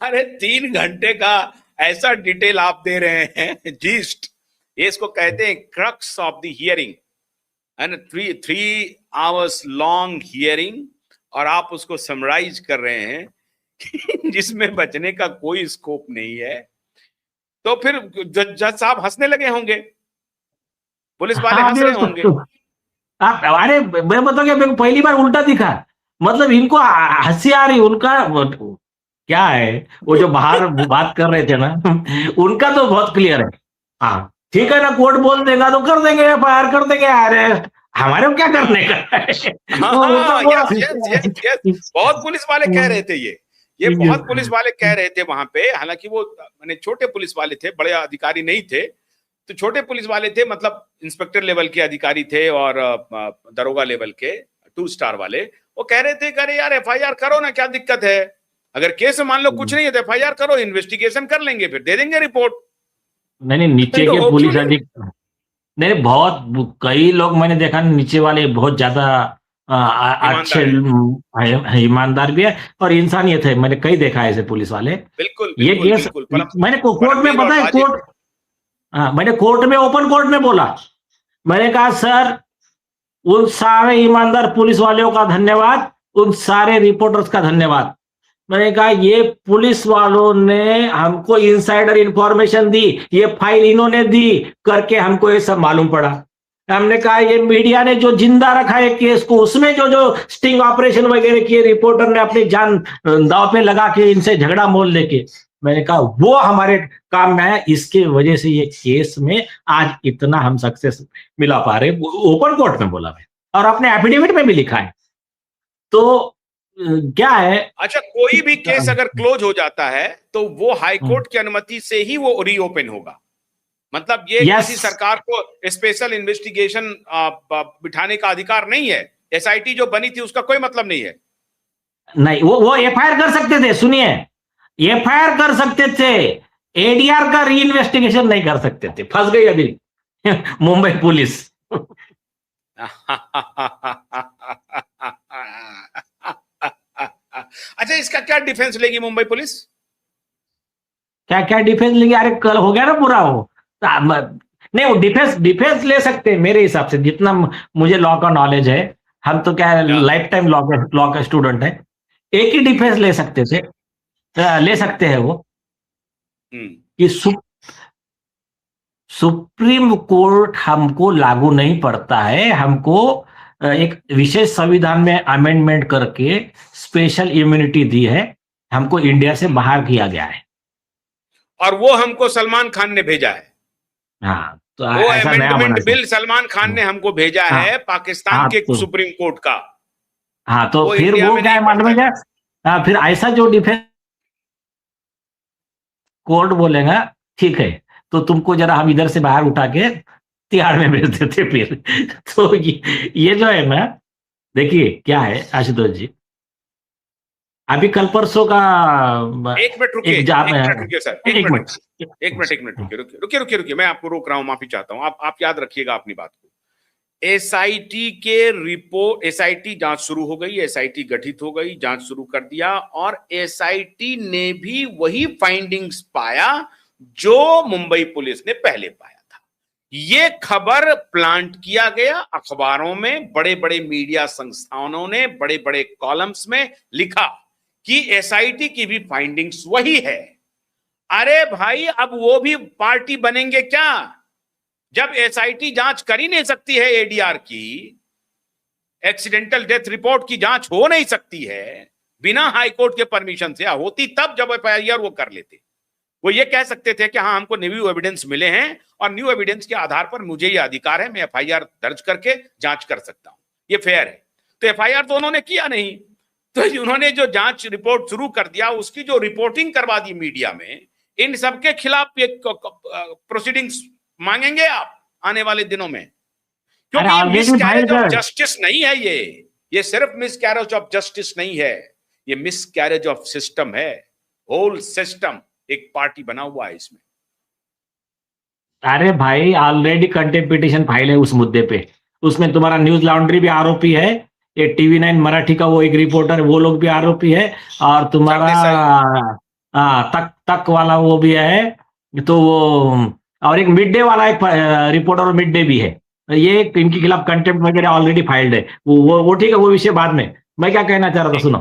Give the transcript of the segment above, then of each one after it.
अरे 3 घंटे का ऐसा डिटेल आप दे रहे हैं, जीस्ट। ये इसको कहते हैं crux of the hearing, and 3 3 hours long hearing, और आप उसको समराइज कर रहे हैं जिसमें बचने का कोई स्कोप नहीं है। तो फिर जज साहब हंसने लगे होंगे, पुलिस वाले हाँ हंस अभी रहे होंगे। उसको आप अरे मैं बताऊं क्या, मेरे को पहली बार उल्टा दिखा। मतलब इनको हंसी आ रही उनका क्या है, वो जो बाहर बात कर रहे थे ना उनका तो बहुत क्लियर है। हाँ ठीक है ना, कोर्ट बोल देगा तो कर देंगे, एफआईआर कर देंगे। अरे हमारे को क्या करने का है? हाँ वो तो हाँ, वो यस यस यस यस, बहुत पुलिस वाले कह रहे थे ये बहुत पुलिस वाले कह रहे थे वहां पे। हालांकि वो मैंने छोटे पुलिस वाले थे, बड़े अधिकारी नहीं थे, तो छोटे पुलिस वाले थे, मतलब इंस्पेक्टर लेवल के अधिकारी थे और दरोगा लेवल के 2 स्टार वाले। वो कह रहे थे कि अरे यार एफआईआर करो ना, क्या दिक्कत है, अगर केस मान लो कुछ नहीं है तो एफआईआर करो, इन्वेस्टिगेशन कर लेंगे, फिर दे देंगे रिपोर्ट। नहीं नहीं, नीचे तो के वो क्यों पुलिस नहीं? अधिक नहीं, बहुत कई लोग मैंने देखा नीचे वाले बहुत ज्यादा अच्छे ईमानदार है। ईमानदार भी है और इंसानियत है। मैंने कई देखा है ऐसे पुलिस वाले। बिल्कुल ये बिल्कुल केस बिल्कुल, मैंने कोर्ट में, परमवीर और पता है वाजिब। कोर्ट, हाँ मैंने कोर्ट में, ओपन कोर्ट में बोला। मैंने कहा सर, उन सारे ईमानदार पुलिस वालों का धन्यवाद, उन सारे रिपोर्टर्स का धन्यवाद। मैंने कहा ये पुलिस वालों ने हमको इनसाइडर इंफॉर्मेशन दी, ये फाइल इन्होंने दी करके हमको ये सब मालूम पड़ा। हमने कहा ये मीडिया ने जो जिंदा रखा है केस को, उसमें जो जो स्टिंग ऑपरेशन वगैरह किए, रिपोर्टर ने अपनी जान दांव पे लगा के इनसे झगड़ा मोल लेके, मैंने कहा वो हमारे काम में है। इसके वजह से ये केस में आज इतना हम सक्सेस मिला पा रहे। ओपन कोर्ट में बोला मैं, और अपने एफिडेविट में भी लिखा है। तो क्या है, अच्छा, कोई भी केस अगर क्लोज हो जाता है तो वो हाई कोर्ट की अनुमति से ही वो रीओपन होगा। मतलब ये यस, किसी सरकार को स्पेशल इन्वेस्टिगेशन बिठाने का अधिकार नहीं है। एसआईटी जो बनी थी उसका कोई मतलब नहीं है। नहीं वो एफआईआर कर सकते थे, सुनिए, एफआईआर कर सकते थे, एडीआर का री इन्वेस्टिगेशन नहीं कर सकते थे। फंस गई अभी मुंबई पुलिस। अच्छा, इसका क्या डिफेंस लेगी मुंबई पुलिस? क्या क्या डिफेंस लेंगे? अरे कल हो गया ना पूरा वो। नहीं वो डिफेंस डिफेंस ले सकते हैं मेरे हिसाब से, जितना मुझे लॉ का नॉलेज है। हम तो क्या है, या लाइफ टाइम लॉ का स्टूडेंट है। एक ही डिफेंस ले सकते थे, ले सकते हैं वो, हम्म कि सुप्रीम कोर्ट हमको लागू नहीं पड़ता है, हमको एक विशेष संविधान में अमेंडमेंट करके स्पेशल इम्यूनिटी दी है, हमको इंडिया से बाहर किया गया है। और वो हमको सलमान खान ने भेजा है। हाँ तो वो ऐसा नया बना अमेंडमेंट था। बिल सलमान खान ने हमको भेजा हाँ है पाकिस्तान हाँ के तो सुप्रीम कोर्ट का। हाँ तो वो फिर इंडिया वो में क्या नहीं है मालूम पड़ता है है। क्या? फिर ऐसा जो डिफेंस कोर्ट बोलेगा, ठीक है, तो तुमको जरा हम इधर से बाहर उठा के तिहाड़ में भेज देते फिर। तो ये जो है ना, देखिए क्या है आशुतोष जी, अभी कल परसों का एक मिनट रुकिए, एक जाम एक है। मिनट रुकिए सर, एक एक मिनट मिनट, रुकिए, एक मिनट रुकिए, रुकिए रुकिए रुकिए रुकिए, मैं आपको रोक रहा हूं, माफी चाहता हूं। आप याद रखिएगा अपनी बात को। एसआईटी के रिपोर्ट, एसआईटी जांच शुरू हो गई, एसआईटी गठित हो गई, जांच शुरू कर दिया, और एसआईटी ने भी वही फाइंडिंग्स पाया जो मुंबई पुलिस ने पहले पाया था। ये खबर प्लांट किया गया अखबारों में, बड़े बड़े मीडिया संस्थानों ने बड़े बड़े कॉलम्स में लिखा कि एसआईटी की भी फाइंडिंग्स वही है। अरे भाई, अब वो भी पार्टी बनेंगे क्या? जब एसआईटी जांच कर ही नहीं सकती है, एडीआर की, एक्सीडेंटल डेथ रिपोर्ट की जांच हो नहीं सकती है बिना हाईकोर्ट के परमिशन से। होती तब जब एफआईआर वो कर लेते। वो ये कह सकते थे कि हाँ, हमको न्यू एविडेंस मिले हैं और न्यू एविडेंस के आधार पर मुझे ये अधिकार है, मैं एफआईआर दर्ज करके जांच कर सकता हूं, ये फेयर है। तो एफआईआर तो उन्होंने किया नहीं। तो उन्होंने जो जांच रिपोर्ट शुरू कर दिया, उसकी जो रिपोर्टिंग करवा दी मीडिया में, इन सबके खिलाफ प्रोसीडिंग्स मांगेंगे आप आने वाले दिनों में, अरे क्योंकि ये ऑलरेडी फाइल मिसकैरेज ऑफ कर। जस्टिस नहीं है। ये सिर्फ मिसकैरेज ऑफ जस्टिस नहीं है, ये मिसकैरेज ऑफ सिस्टम है। होल सिस्टम एक पार्टी बना हुआ है इसमें। अरे भाई ऑलरेडी कंटेम्प्ट पिटीशन फाइल है उस मुद्दे पे, उसमें तुम्हारा न्यूज लॉन्ड्री भी आरोपी है, ये टीवी9 मराठी का वो एक रिपोर्टर, वो लोग भी आरोपी है, और तुम्हारा तक वाला वो भी है, तो वो, और एक मिड डे वाला एक रिपोर्टर और मिड डे भी है, ये इनके खिलाफ कंटेम्प्ट वगैरह ऑलरेडी फाइल्ड है। वो ठीक है, वो विषय बाद में। मैं क्या कहना चाह रहा था, सुनो,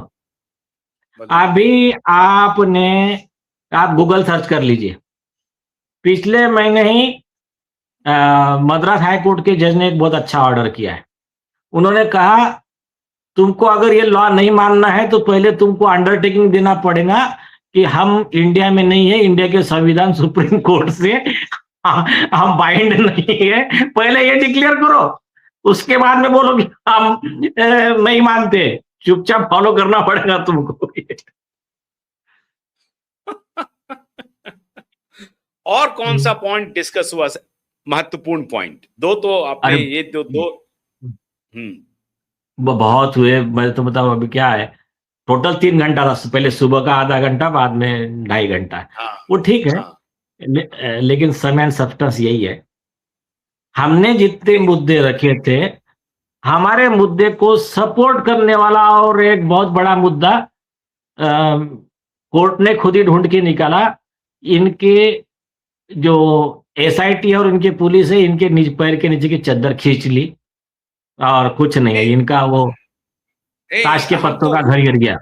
अभी आप गूगल सर्च कर लीजिए, पिछले महीने ही मद्रास हाई कोर्ट के जज ने एक बहुत अच्छा ऑर्डर किया है। उन्होंने कहा तुमको अगर ये लॉ नहीं मानना है तो पहले तुमको अंडरटेकिंग देना पड़ेगा कि हम इंडिया में नहीं है, इंडिया के संविधान सुप्रीम कोर्ट से हम बाइंड नहीं है, पहले ये डिक्लेयर करो, उसके बाद में बोलो कि हम नहीं मानते, चुपचाप फॉलो करना पड़ेगा तुमको। और कौन सा पॉइंट डिस्कस हुआ, महत्वपूर्ण पॉइंट? दो तो आपने ये दो बहुत हुए। मैं तो बताऊं अभी क्या है, टोटल 3 घंटा था, पहले सुबह का आधा घंटा, बाद में 2.5 घंटा। वो ठीक है, लेकिन समय एंड सब्सटेंस यही है। हमने जितने मुद्दे रखे थे, हमारे मुद्दे को सपोर्ट करने वाला और एक बहुत बड़ा मुद्दा कोर्ट ने खुद ही ढूंढ के निकाला। इनके जो एसआईटी और इनके पुलिस है, इनके पैर के नीचे की चद्दर खींच ली और कुछ नहीं है, इनका वो ताश के पत्तों का घर गिर गया।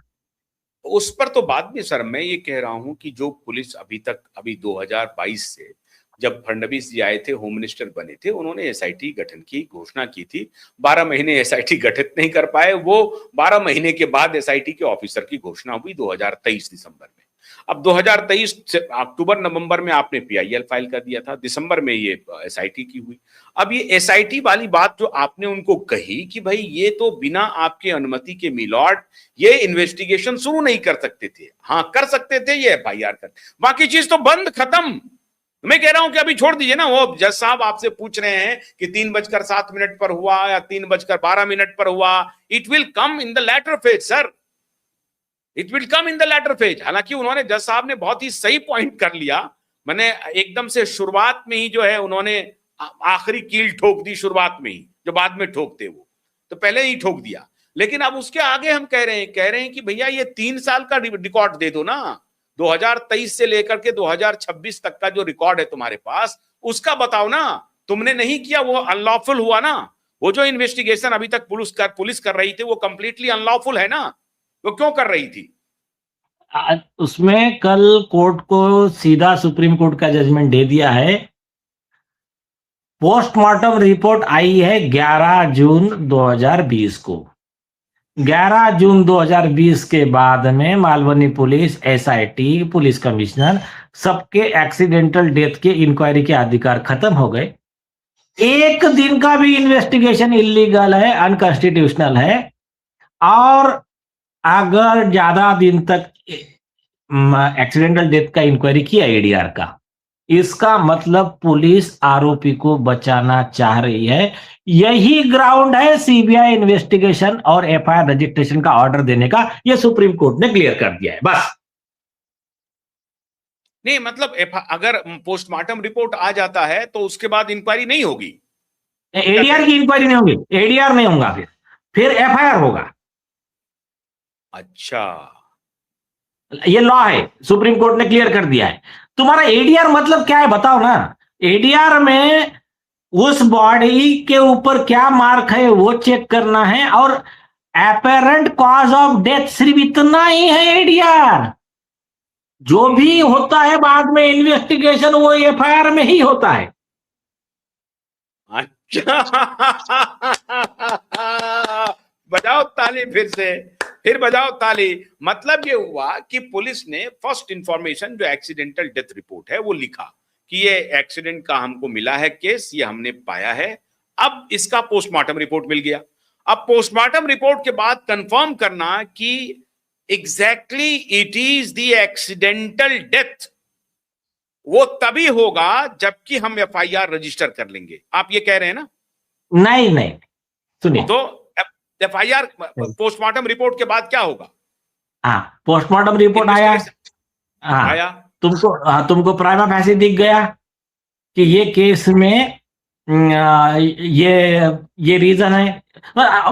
उस पर तो बाद में सर, मैं ये कह रहा हूं कि जो पुलिस अभी 2022 से जब फडणवीस जी आए थे, होम मिनिस्टर बने थे, उन्होंने एसआईटी गठन की घोषणा की थी। 12 महीने एसआईटी गठित नहीं कर पाए, वो 12 महीने के बाद एसआईटी के ऑफिसर की घोषणा हुई 2023 दिसंबर में। अब 2023 अक्टूबर नवंबर में आपने पीआईएल फाइल कर दिया था, दिसंबर में ये एसआईटी की हुई। अब ये एसआईटी वाली बात जो आपने उनको कही कि भाई ये तो बिना आपके अनुमति के मिलॉर्ड ये इन्वेस्टिगेशन शुरू नहीं कर सकते थे। हाँ कर सकते थे, ये एफआईआर कर, बाकी चीज तो बंद, खत्म। मैं कह रहा हूं कि अभी छोड़ दीजिए ना, वो जज साहब आपसे पूछ रहे हैं कि 3:07 पर हुआ या 3:12 पर हुआ, it will come in the later phase sir, it will come in the later phase. हालांकि उन्होंने, जज साहब ने बहुत ही सही पॉइंट कर लिया, मैंने एकदम से शुरुआत में ही जो है उन्होंने आखिरी कील ठोक दी, शुरुआत में ही, जो बाद में ठोकते वो तो पहले ही ठोक दिया। लेकिन अब उसके आगे हम कह रहे हैं कि भैया ये 3 साल का रिकॉर्ड दे दो ना, 2023 से लेकर के 2026 तक का जो रिकॉर्ड है तुम्हारे पास, उसका बताओ ना। तुमने नहीं किया, वो अनलॉफुल हुआ ना। वो जो इन्वेस्टिगेशन अभी तक पुलिस कर रही थी, वो कंप्लीटली अनलॉफुल है ना। वो क्यों कर रही थी? उसमें कल कोर्ट को सीधा सुप्रीम कोर्ट का जजमेंट दे दिया है। पोस्टमार्टम रिपोर्ट आई है 11 जून 2020 को। 11 जून 2020 के बाद में Malvani police, SIT, police commissioner, सबके एक्सीडेंटल डेथ के इंक्वायरी के अधिकार खत्म हो गए। एक दिन का भी इन्वेस्टिगेशन इलीगल है, अनकॉन्स्टिट्यूशनल है। और अगर ज्यादा दिन तक एक्सीडेंटल डेथ का इंक्वायरी किया एडीआर का, इसका मतलब पुलिस आरोपी को बचाना चाह रही है। यही ग्राउंड है सीबीआई इन्वेस्टिगेशन और एफआईआर रजिस्ट्रेशन का ऑर्डर देने का। यह सुप्रीम कोर्ट ने क्लियर कर दिया है, बस। नहीं मतलब अगर पोस्टमार्टम रिपोर्ट आ जाता है तो उसके बाद इंक्वायरी नहीं होगी, एडीआर की इंक्वायरी नहीं होगी, एडीआर नहीं होगा, फिर एफआईआर होगा। अच्छा, ये लॉ है, सुप्रीम कोर्ट ने क्लियर कर दिया है। तुम्हारा एडीआर मतलब क्या है बताओ ना। एडीआर में उस बॉडी के ऊपर क्या मार्क है वो चेक करना है, और एपेरेंट कॉज ऑफ डेथ सिर्फ इतना ही है एडीआर। जो भी होता है बाद में इन्वेस्टिगेशन, वो एफआईआर में ही होता है। अच्छा बजाओ ताली, फिर बजाओ ताली। मतलब ये हुआ कि पुलिस ने फर्स्ट इंफॉर्मेशन, जो एक्सीडेंटल डेथ रिपोर्ट है, वो लिखा कि ये एक्सीडेंट का हमको मिला है केस, ये हमने पाया है। अब इसका पोस्टमार्टम रिपोर्ट मिल गया। अब पोस्टमार्टम रिपोर्ट के बाद कंफर्म करना कि exactly it is the accidental death, वो तभी होगा जबकि हम एफआईआर रजिस्टर कर लेंगे। आप ये कह रहे हैं ना? नहीं सुनिए, तो एफआईआर पोस्टमार्टम रिपोर्ट के बाद क्या होगा? हाँ, पोस्टमार्टम रिपोर्ट आया, हाँ, तुमको प्राइमा फेसी दिख गया कि ये केस में ये रीजन है।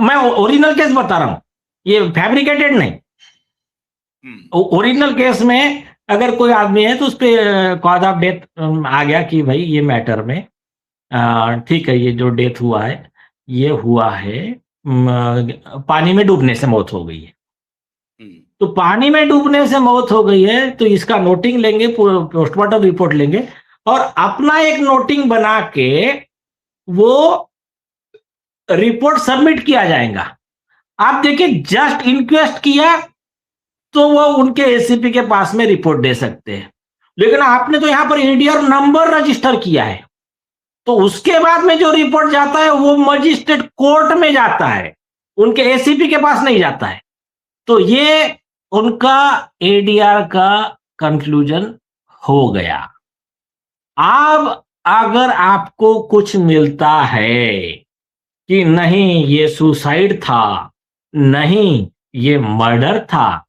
मैं ओरिजिनल केस बता रहा हूं, ये फैब्रिकेटेड नहीं। ओरिजिनल केस में अगर कोई आदमी है तो उस पर कॉज ऑफ डेथ आ गया कि भाई ये मैटर में ठीक है, ये जो डेथ हुआ है ये हुआ है पानी में डूबने से मौत हो गई है। तो पानी में डूबने से मौत हो गई है तो इसका नोटिंग लेंगे, पोस्टमार्टम रिपोर्ट लेंगे और अपना एक नोटिंग बना के वो रिपोर्ट सबमिट किया जाएगा। आप देखिए, जस्ट इंक्वेस्ट किया तो वो उनके एसीपी के पास में रिपोर्ट दे सकते हैं, लेकिन आपने तो यहां पर ईडीआर नंबर रजिस्टर किया है, तो उसके बाद में जो रिपोर्ट जाता है वो मजिस्ट्रेट कोर्ट में जाता है, उनके एसीपी के पास नहीं जाता है। तो ये उनका एडीआर का कंक्लूजन हो गया। अब अगर आपको कुछ मिलता है कि नहीं ये सुसाइड था, नहीं ये मर्डर था,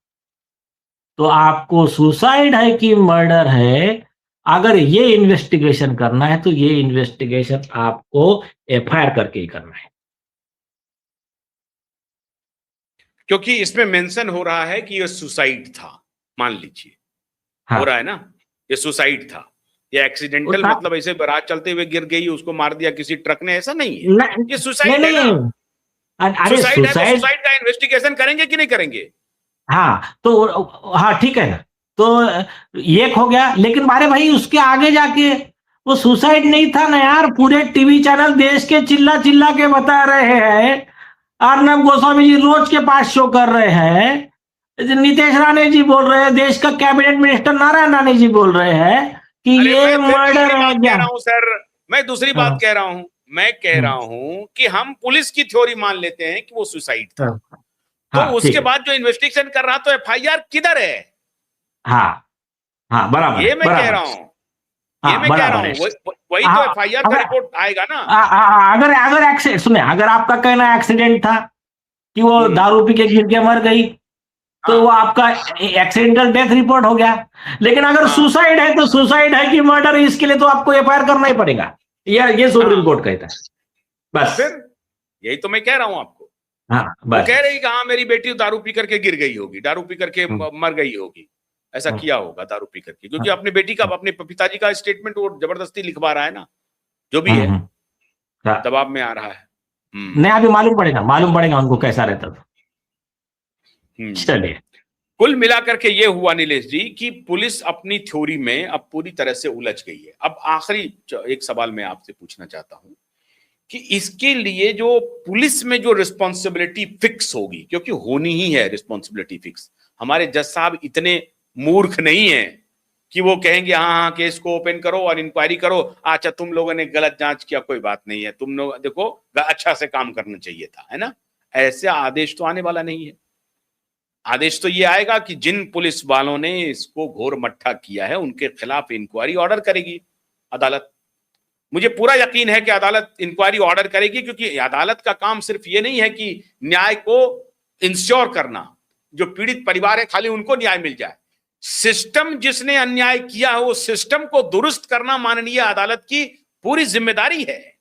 तो आपको सुसाइड है कि मर्डर है, अगर ये इन्वेस्टिगेशन करना है तो ये इन्वेस्टिगेशन आपको एफआईआर करके ही करना है। क्योंकि इसमें मेंशन हो रहा है कि ये सुसाइड था, मान लीजिए। हाँ। हो रहा है ना, ये सुसाइड था, ये एक्सीडेंटल, मतलब ऐसे बारात चलते हुए गिर गई, उसको मार दिया किसी ट्रक ने, ऐसा नहीं है। ये सुसाइड है ना। अरे सुसाइड है तो सुसाइड का इन्वेस्टिगेशन करेंगे कि नहीं करेंगे? हाँ, तो हाँ ठीक है ना, तो एक हो गया। लेकिन मारे भाई उसके आगे जाके वो सुसाइड नहीं था ना यार, पूरे टीवी चैनल देश के चिल्ला चिल्ला के बता रहे हैं, अर्नब गोस्वामी जी रोज के पास शो कर रहे हैं, नीतीश राणे जी बोल रहे हैं, देश का कैबिनेट मिनिस्टर नारायण राणे जी बोल रहे हैं कि ये मर्डर हो गया। सर मैं दूसरी बात कह रहा हूं, मैं कह रहा हूं कि हम पुलिस की थ्योरी मान लेते हैं कि वो सुसाइड था, तो उसके बाद जो इन्वेस्टिगेशन कर रहा तो एफआईआर किधर है? हाँ हाँ बराबर, ये मैं कह रहा हूं, ये मैं कह रहा हूं, वही तो एफआईआर का रिपोर्ट आएगा ना। अगर अगर सुने, अगर आपका कहना एक्सीडेंट था कि वो दारू पी के गिर के मर गई, तो वो आपका एक्सीडेंटल डेथ रिपोर्ट हो गया। लेकिन अगर सुसाइड है तो सुसाइड है कि मर्डर, इसके लिए तो आपको एफआईआर करना ही पड़ेगा, ये सुप्रीम कोर्ट कहता है। बस फिर यही तो मैं कह रहा हूं आपको। हाँ, वो कह रही कि हाँ मेरी बेटी दारू पी करके गिर गई होगी, दारू पी करके मर गई होगी, ऐसा किया होगा दारू पी करके, क्योंकि अपनी बेटी का, अपने पिताजी का स्टेटमेंट वो जबरदस्ती लिखवा रहा है ना, जो भी है दबाव में आ रहा है। नहीं, अभी मालूम पड़ेगा उनको कैसा रहता था। चलिए, कुल मिलाकर के ये हुआ नीलेश जी कि पुलिस अपनी थ्योरी में अब पूरी तरह से उलझ गई है। अब आखिरी एक सवाल मैं आपसे पूछना चाहता हूं कि इसके लिए जो पुलिस में जो रिस्पॉन्सिबिलिटी फिक्स होगी, क्योंकि होनी ही है रिस्पॉन्सिबिलिटी फिक्स, हमारे जज साहब इतने मूर्ख नहीं है कि वो कहेंगे हाँ हाँ केस को ओपन करो और इंक्वायरी करो, अच्छा तुम लोगों ने गलत जांच किया, कोई बात नहीं है, तुम लोग देखो अच्छा से काम करना चाहिए था, है ना। ऐसे आदेश तो आने वाला नहीं है। आदेश तो ये आएगा कि जिन पुलिस वालों ने इसको घोर मट्ठा किया है उनके खिलाफ इंक्वायरी ऑर्डर करेगी अदालत। मुझे पूरा यकीन है कि अदालत इंक्वायरी ऑर्डर करेगी, क्योंकि अदालत का काम सिर्फ ये नहीं है कि न्याय को इंश्योर करना, जो पीड़ित परिवार है खाली उनको न्याय मिल जाए, सिस्टम जिसने अन्याय किया है वो सिस्टम को दुरुस्त करना माननीय अदालत की पूरी जिम्मेदारी है।